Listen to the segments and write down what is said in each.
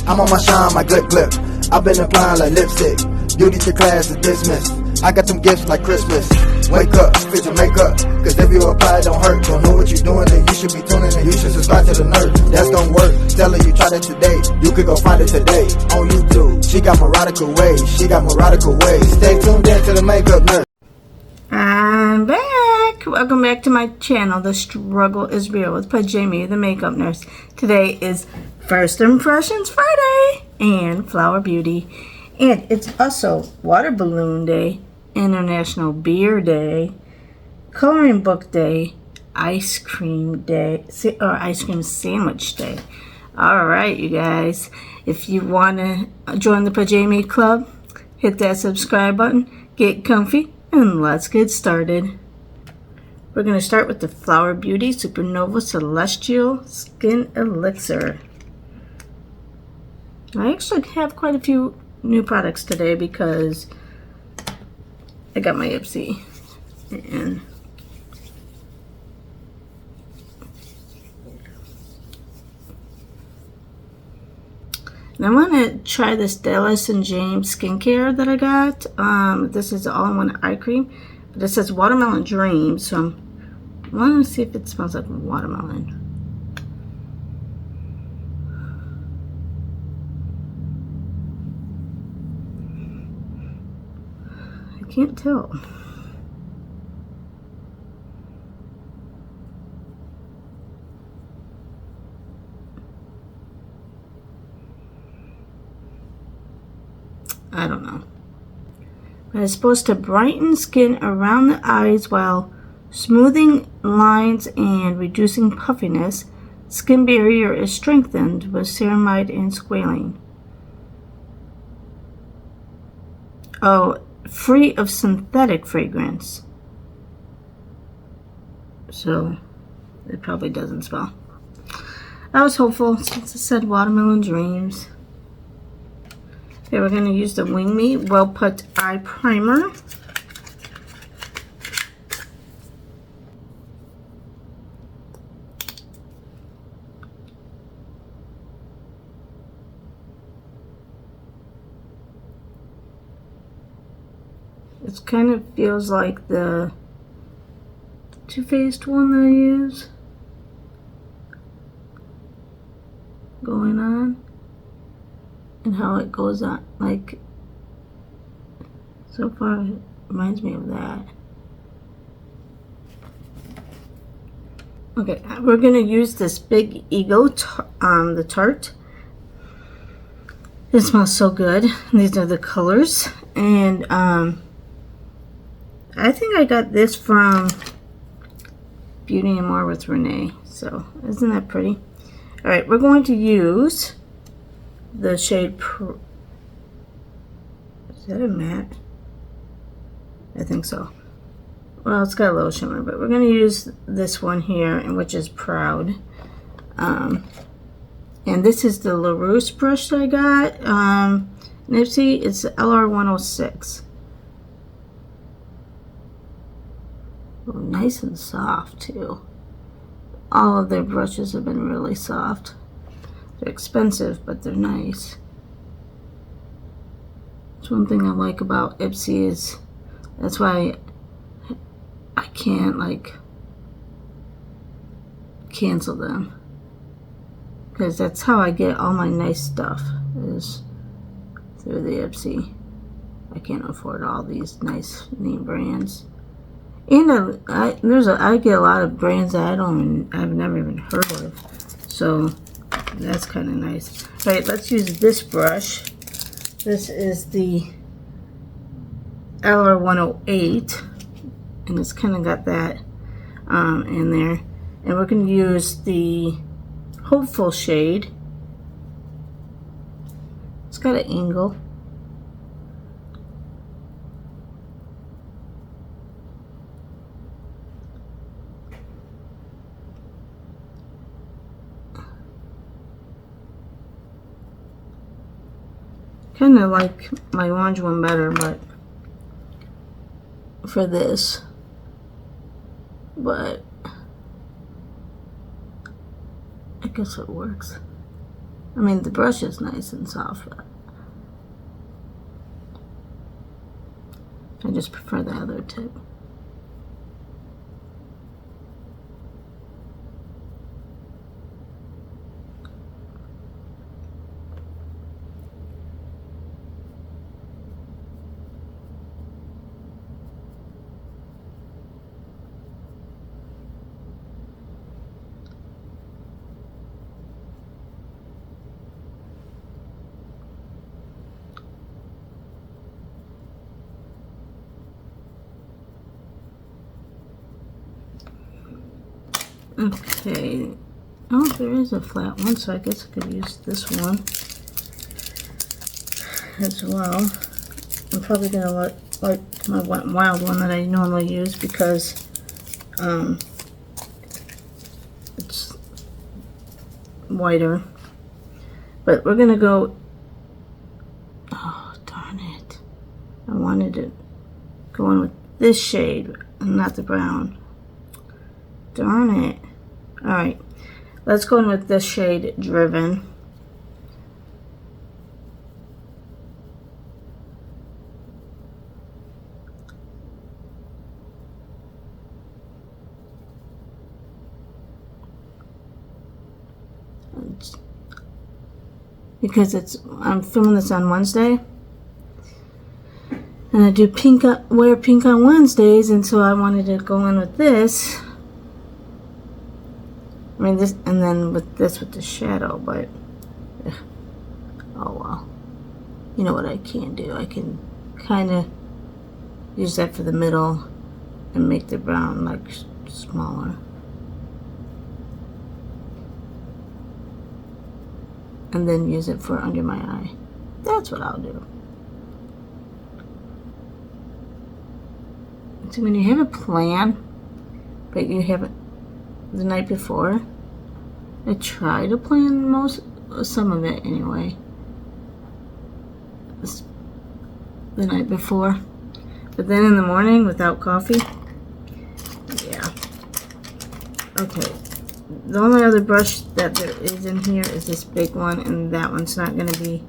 I'm on my shine, my glip glip. I've been applying like lipstick. Beauty to class is dismissed. I got some gifts like Christmas. Wake up, fit your makeup. Cause if you apply, it don't hurt. Don't know what you're doing, then you should be tuning in. You should subscribe to the nerd. That's gonna work. Tell her you tried it today. You could go find it today on YouTube. She got moronical ways. She got moronical ways. Stay tuned in to the makeup nerd. I'm back. Welcome back to my channel. The struggle is real with Pajami, the makeup nurse. Today is First Impressions Friday and Flower Beauty. And it's also Water Balloon Day, International Beer Day, Coloring Book Day, Ice Cream Day, or Ice Cream Sandwich Day. Alright, you guys. If you want to join the Pajami Club, hit that subscribe button, get comfy, and let's get started. We're going to start with the Flower Beauty Supernova Celestial Skin Elixir. I actually have quite a few new products today because I got my Ipsy. And I want to try this Dallas and James skincare that I got. This is the all-in-one eye cream. But it says Watermelon Dream, so I want to see if it smells like watermelon. I can't tell. I don't know. But it's supposed to brighten skin around the eyes while smoothing lines and reducing puffiness. Skin barrier is strengthened with ceramide and squalane. Oh, free of synthetic fragrance. So it probably doesn't smell. I was hopeful since it said Watermelon Dreams. Okay, we're going to use the Wing Me Well Put Eye Primer. It kind of feels like the Too Faced one that I use going on. And how it goes on, like, so far it reminds me of that. Okay, we're gonna use this Big Ego, the Tarte. It smells so good. These are the colors, and I think I got this from Beauty and More with Renee. So isn't that pretty? All right, we're going to use the shade is that a matte? I think so. Well, it's got a little shimmer, but we're going to use this one here, and which is Proud. And this is the LaRousse brush that I got. Nipsey, it's the LR106. Oh, nice and soft too. All of their brushes have been really soft. They're expensive, but they're nice. That's one thing I like about Ipsy is that's why I can't like cancel them, because that's how I get all my nice stuff is through the Ipsy. I can't afford all these nice name brands, and I get a lot of brands that I've never even heard of, so that's kind of nice. All right, let's use this brush. This is the LR108, and it's kind of got that in there. And we're going to use the Hopeful shade. It's got an angle. Kind of like my orange one better, but for this, but I guess it works. I mean, the brush is nice and soft, but I just prefer the other tip. Okay, oh, there is a flat one, so I guess I could use this one as well. I'm probably going to like my Wet n Wild one that I normally use because it's whiter. But we're going to go, oh, darn it. I wanted to go in with this shade and not the brown. Darn it. Alright, let's go in with this shade, Driven. Because I'm filming this on Wednesday. And I do wear pink on Wednesdays, and so I wanted to go in with this. I mean this, and then with this with the shadow, but oh well. You know what I can do? I can kind of use that for the middle and make the brown like smaller. And then use it for under my eye. That's what I'll do. So when you have a plan, but you have it the night before, I try to plan some of it anyway, the night before. But then in the morning without coffee, yeah. Okay, the only other brush that there is in here is this big one, and that one's not going to be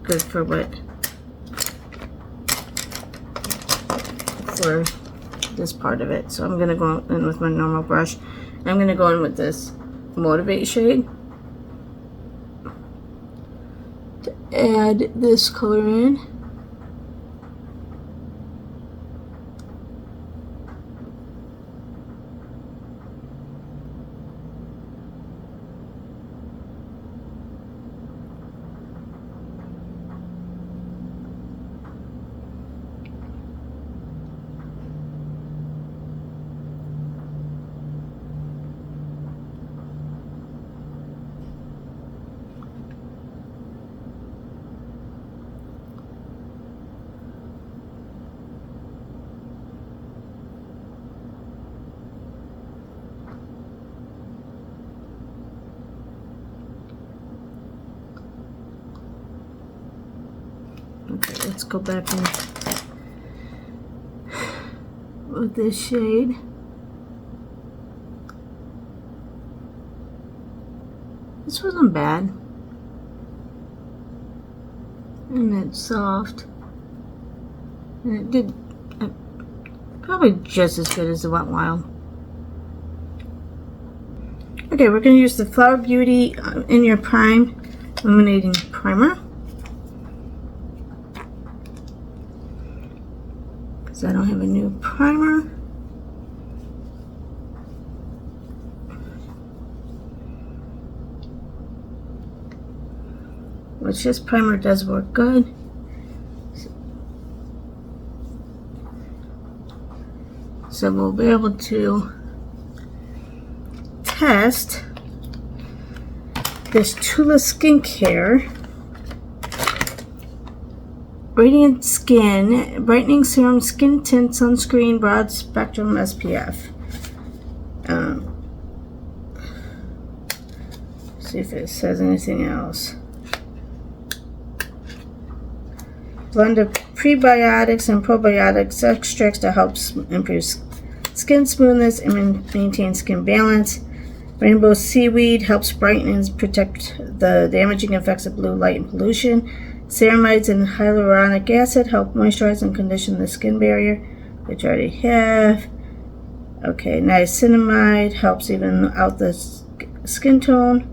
good for for this part of it. So I'm going to go in with my normal brush. I'm going to go in with this Motivate shade to add this color in. Okay, let's go back in with this shade. This wasn't bad. And it's soft. And it did probably just as good as the Wet n Wild. Okay, we're going to use the Flower Beauty In Your Prime Illuminating Primer. Because I don't have a new primer. Which this primer does work good. So we'll be able to test this Tula Skincare Radiant Skin Brightening Serum Skin Tint Sunscreen Broad Spectrum SPF. See if it says anything else. Blend of prebiotics and probiotics extracts to help improve skin smoothness and maintain skin balance. Rainbow seaweed helps brighten and protect the damaging effects of blue light and pollution. Ceramides and hyaluronic acid help moisturize and condition the skin barrier, which I already have. Okay, niacinamide helps even out the skin tone.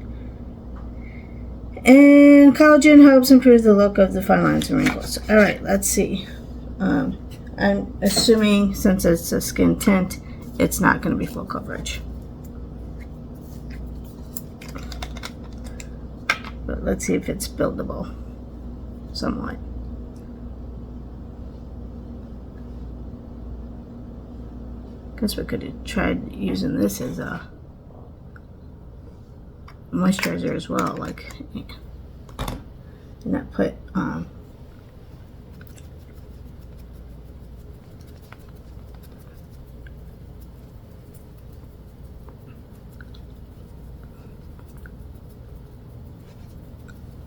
And collagen helps improve the look of the fine lines and wrinkles. Alright, let's see. I'm assuming since it's a skin tint, it's not going to be full coverage. But let's see if it's buildable somewhat. Guess we could have tried using this as a moisturizer as well, like, and not put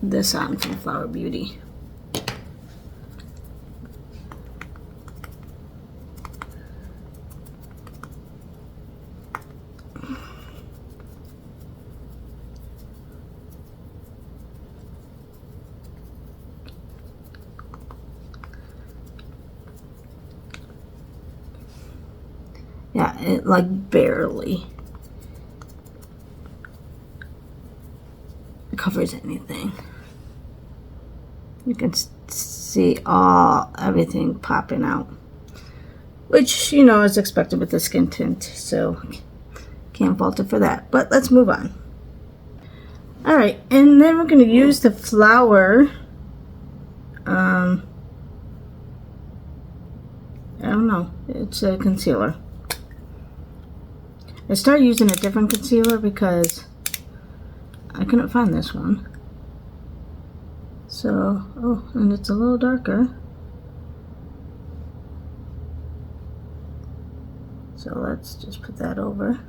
this on from Flower Beauty. Yeah, it like barely covers anything. You can see everything popping out, which, you know, is expected with the skin tint, so can't fault it for that. But let's move on. Alright, and then we're going to use the Flower I don't know, it's a concealer. I started using a different concealer because I couldn't find this one. So, oh, and it's a little darker. So let's just put that over.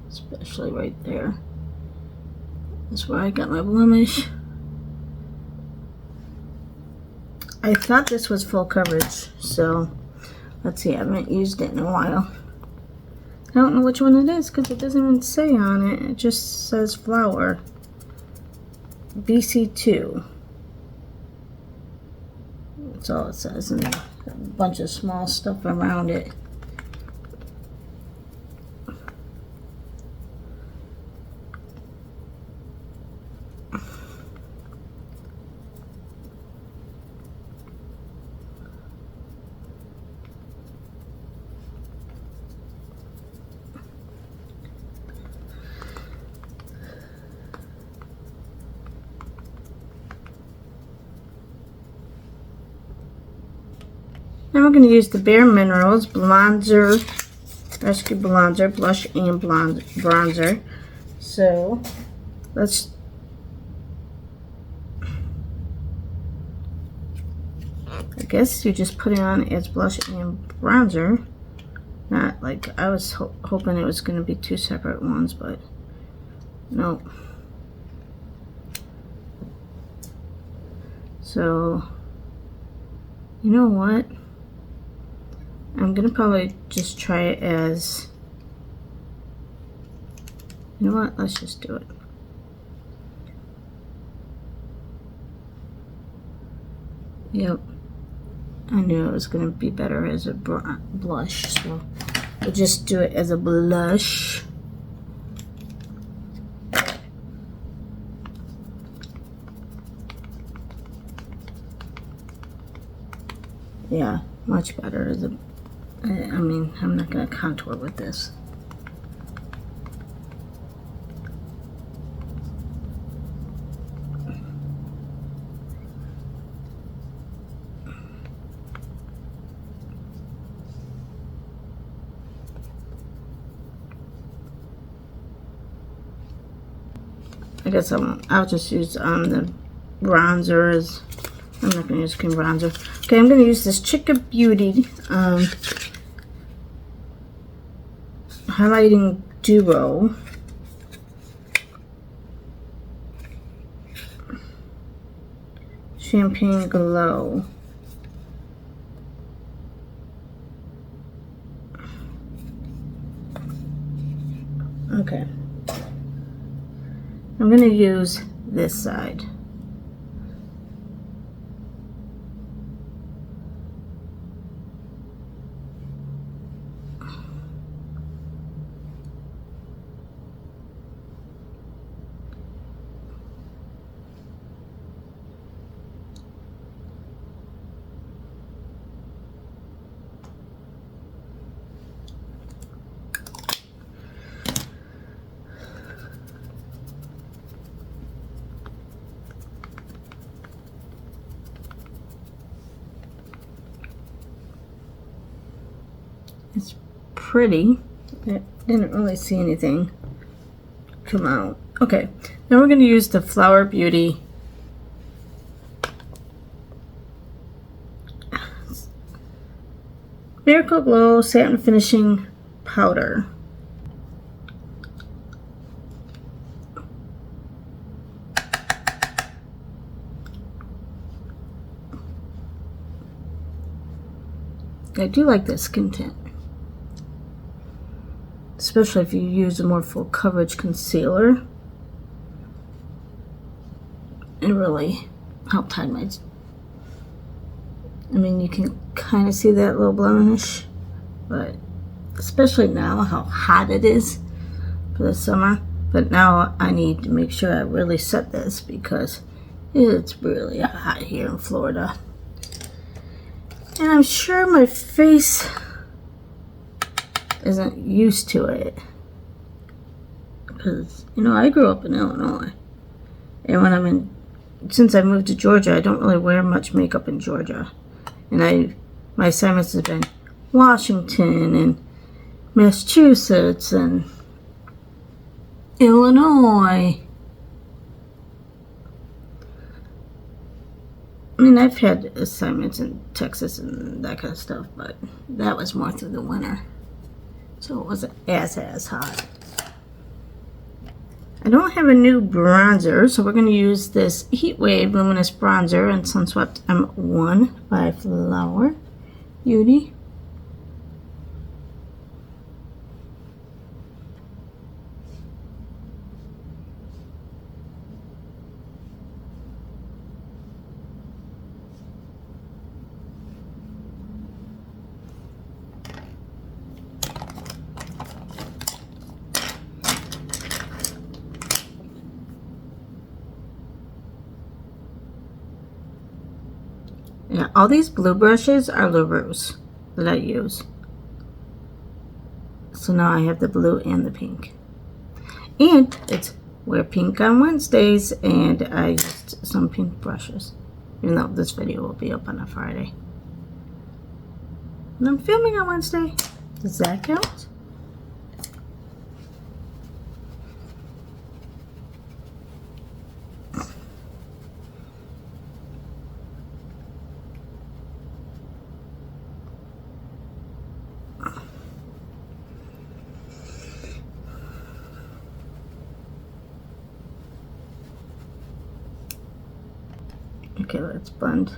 Especially right there. That's where I got my blemish. I thought this was full coverage, so let's see, I haven't used it in a while. I don't know which one it is because it doesn't even say on it. It just says Flower. BC2. That's all it says, and a bunch of small stuff around it. Now we're going to use the Bare Minerals Bronzer, Rescue Bronzer, Blush and Bronzer. So, let's... I guess you just put it on as blush and bronzer. Not like, I was hoping it was going to be two separate ones, but no. So, you know what? I'm gonna probably just try it as, you know what, let's just do it. Yep, I knew it was gonna be better as a blush, so we'll just do it as a blush. Yeah, much better as a, I mean, I'm not going to contour with this. I guess I'll just use the bronzers. I'm not going to use cream bronzer. Okay, I'm going to use this Chica Beauty highlighting duo. Champagne Glow. Okay. I'm going to use this side. It's pretty. I didn't really see anything come out. Okay, now we're going to use the Flower Beauty Miracle Glow Satin Finishing Powder. I do like this skin tint, especially if you use a more full coverage concealer. It really helped hide my, I mean, you can kind of see that little blemish, but especially now how hot it is for the summer. But now I need to make sure I really set this because it's really hot here in Florida. And I'm sure my face isn't used to it. Because, you know, I grew up in Illinois. And when since I moved to Georgia, I don't really wear much makeup in Georgia. And my assignments have been Washington and Massachusetts and Illinois. I mean, I've had assignments in Texas and that kind of stuff, but that was more through the winter. So it wasn't as hot. I don't have a new bronzer, so we're going to use this Heat Wave Luminous Bronzer in Sunswept M1 by Flower Beauty. Yeah, all these blue brushes are LaRousse that I use. So now I have the blue and the pink. And it's Wear Pink on Wednesdays, and I used some pink brushes. Even though this video will be up on a Friday. And I'm filming on Wednesday. Does that count? Okay, let's blend.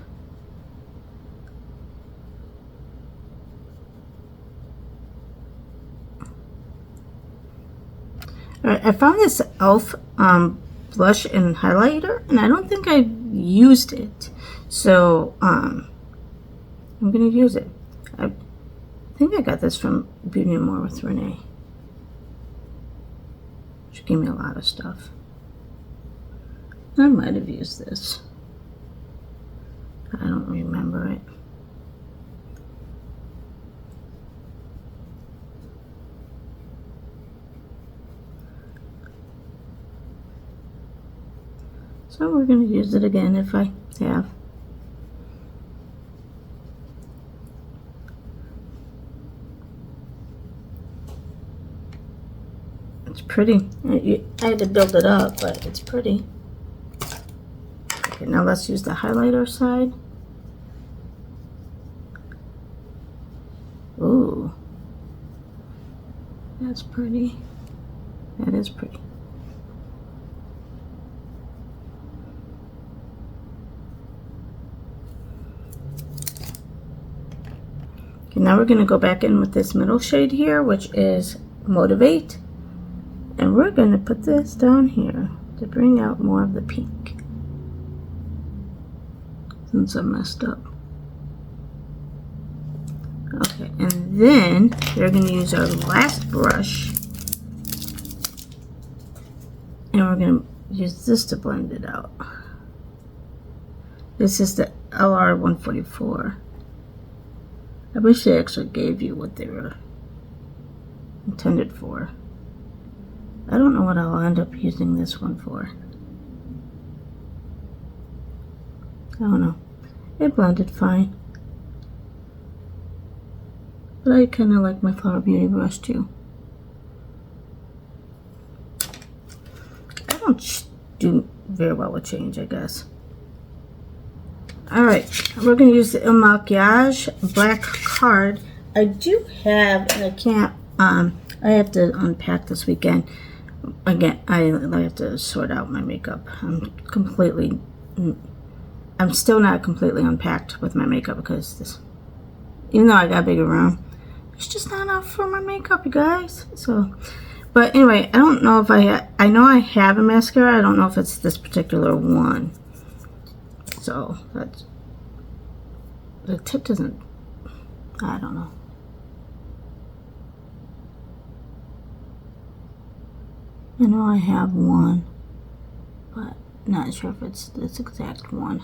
Alright, I found this e.l.f. Blush and highlighter, and I don't think I used it. So, I'm going to use it. I think I got this from Beauty and More with Renee. She gave me a lot of stuff. I might have used this. I don't remember it. So we're going to use it again if I have. It's pretty. I had to build it up, but it's pretty. Okay, now let's use the highlighter side. Ooh. That's pretty. That is pretty. Okay, now we're going to go back in with this middle shade here, which is Motivate. And we're going to put this down here to bring out more of the pink. Since I messed up. Okay, and then we're going to use our last brush. And we're going to use this to blend it out. This is the LR144. I wish they actually gave you what they were intended for. I don't know what I'll end up using this one for. I don't know. It blended fine. But I kind of like my Flower Beauty brush too. I don't do very well with change, I guess. Alright, we're going to use the Il Makiage black card. I do have, and I can't, I have to unpack this weekend. Again, I have to sort out my makeup. I'm still not completely unpacked with my makeup because this, even though I got a bigger room, it's just not enough for my makeup, you guys. So, but anyway, I don't know if I know I have a mascara. I don't know if it's this particular one. So that's, the tip doesn't, I don't know. I know I have one, but not sure if it's this exact one.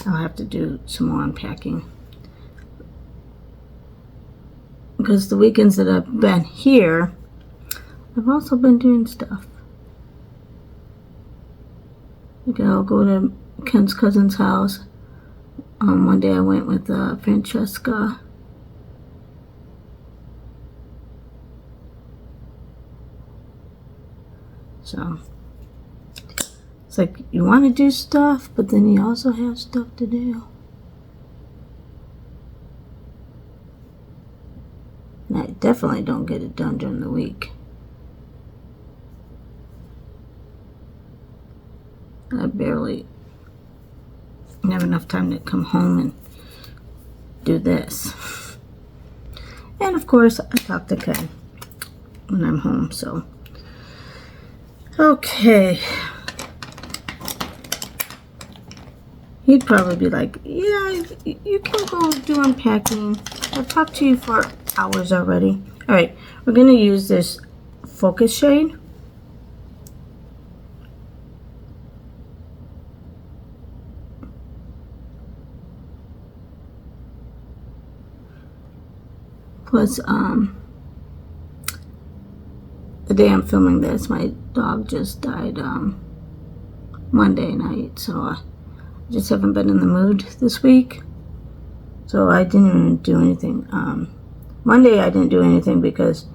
I'll have to do some more unpacking. Because the weekends that I've been here, I've also been doing stuff. Like I'll go to Ken's cousin's house. One day I went with Francesca. So it's like you want to do stuff, but then you also have stuff to do. And I definitely don't get it done during the week. I barely have enough time to come home and do this. And of course, I talk to Ken when I'm home, so. Okay. He'd probably be like, yeah, you can go do unpacking. I've talked to you for hours already. Alright, we're going to use this focus shade. Plus, the day I'm filming this, my dog just died Monday night, so I just haven't been in the mood this week. So I didn't even do anything. Monday I didn't do anything because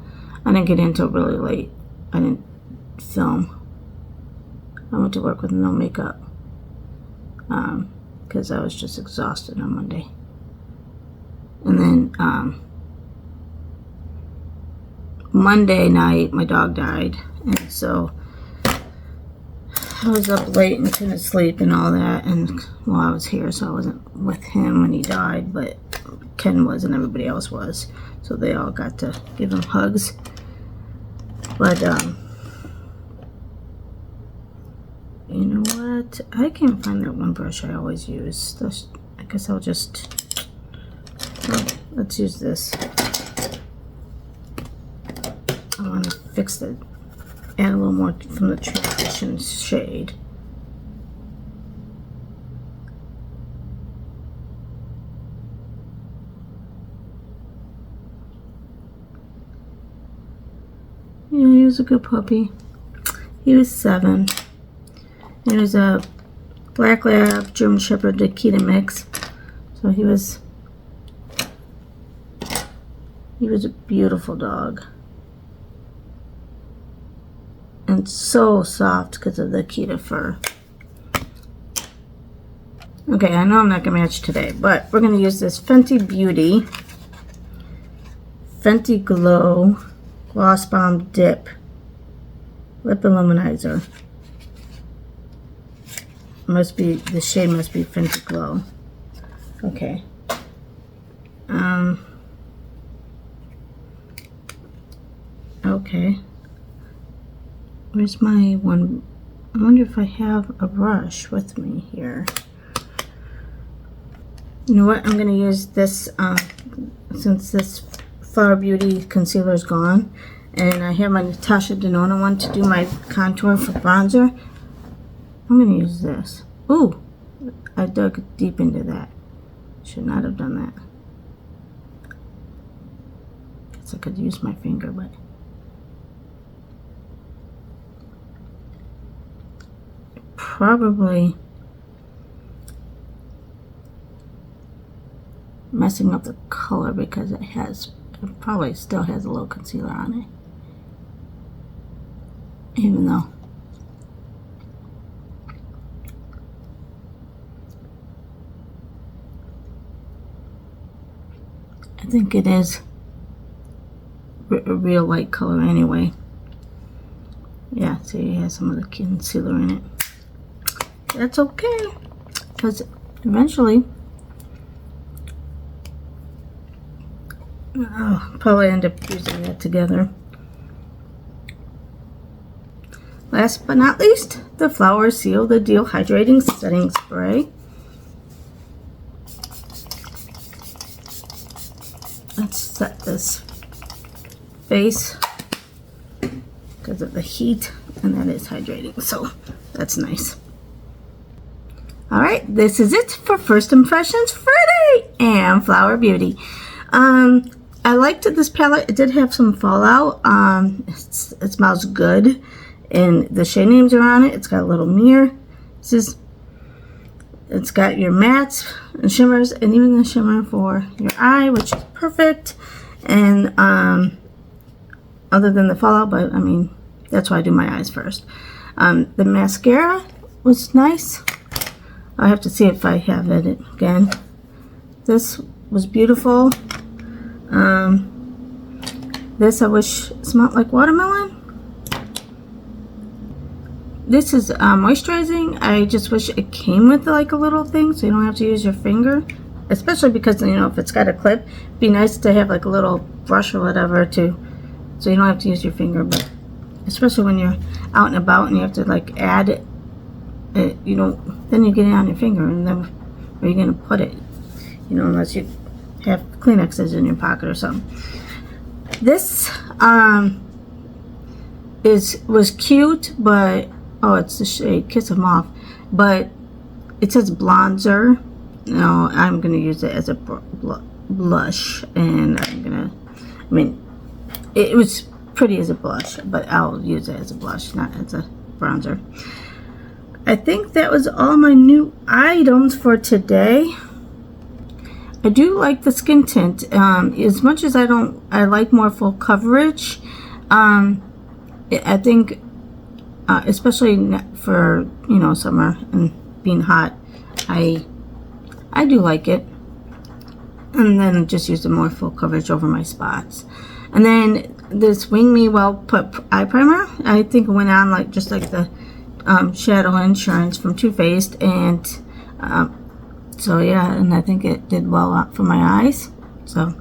I didn't get in until really late. I didn't film. I went to work with no makeup because I was just exhausted on Monday. And then Monday night my dog died, and so I was up late and couldn't sleep and all that, and while I was here, so I wasn't with him when he died, but Ken was and everybody else was, so they all got to give him hugs. But you know what, I can't find that one brush I always use. I guess I'll just, let's use this. I want to fix the, add a little more from the transition shade. Yeah, he was a good puppy. He was 7. He was a Black Lab German Shepherd Akita mix. So he was a beautiful dog. And so soft because of the Akita fur. Okay, I know I'm not going to match today, but we're going to use this Fenty Beauty Fenty Glow Gloss Bomb Dip Lip Illuminizer. Must be, the shade must be Fenty Glow. Okay. Okay. Where's my one? I wonder if I have a brush with me here. You know what? I'm going to use this, since this Flower Beauty concealer is gone, and I have my Natasha Denona one to do my contour for bronzer. I'm going to use this. Ooh, I dug deep into that. Should not have done that. Guess I could use my finger, but probably messing up the color because it probably still has a little concealer on it, even though I think it is a real light color anyway. Yeah, see, it has some of the concealer in it. That's okay, because eventually I'll probably end up using that together. Last but not least, the Flower Seal the Deal Hydrating Setting Spray. Let's set this face because of the heat, and that is hydrating, so that's nice. Alright, this is it for First Impressions Friday and Flower Beauty. I liked this palette. It did have some fallout. It smells good, and the shade names are on it. It's got a little mirror. It's got your mattes and shimmers, and even the shimmer for your eye, which is perfect. And other than the fallout, but I mean, that's why I do my eyes first. The mascara was nice. I have to see if I have it again. This was beautiful. This I wish smelled like watermelon. This is moisturizing. I just wish it came with like a little thing so you don't have to use your finger, especially because, you know, if it's got a clip, it'd be nice to have like a little brush or whatever to, so you don't have to use your finger. But especially when you're out and about and you have to like add it, you don't, then you get it on your finger, and then where are you gonna put it? You know, unless you have Kleenexes in your pocket or something. This was cute, but oh, it's the shade Kiss of Mauve, but it says bronzer. No, I'm gonna use it as a blush, and I mean, it was pretty as a blush, but I'll use it as a blush, not as a bronzer. I think that was all my new items for today. I do like the skin tint. As much as I like more full coverage. I think, especially for, you know, summer and being hot, I do like it. And then just use the more full coverage over my spots. And then this Wing Me Well Put Eye Primer, I think it went on like just like the Shadow Insurance from Too Faced, and so yeah, and I think it did well for my eyes. So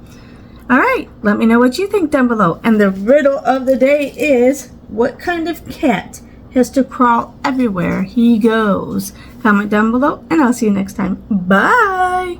alright, let me know what you think down below. And the riddle of the day is, what kind of cat has to crawl everywhere he goes? Comment down below, and I'll see you next time. Bye!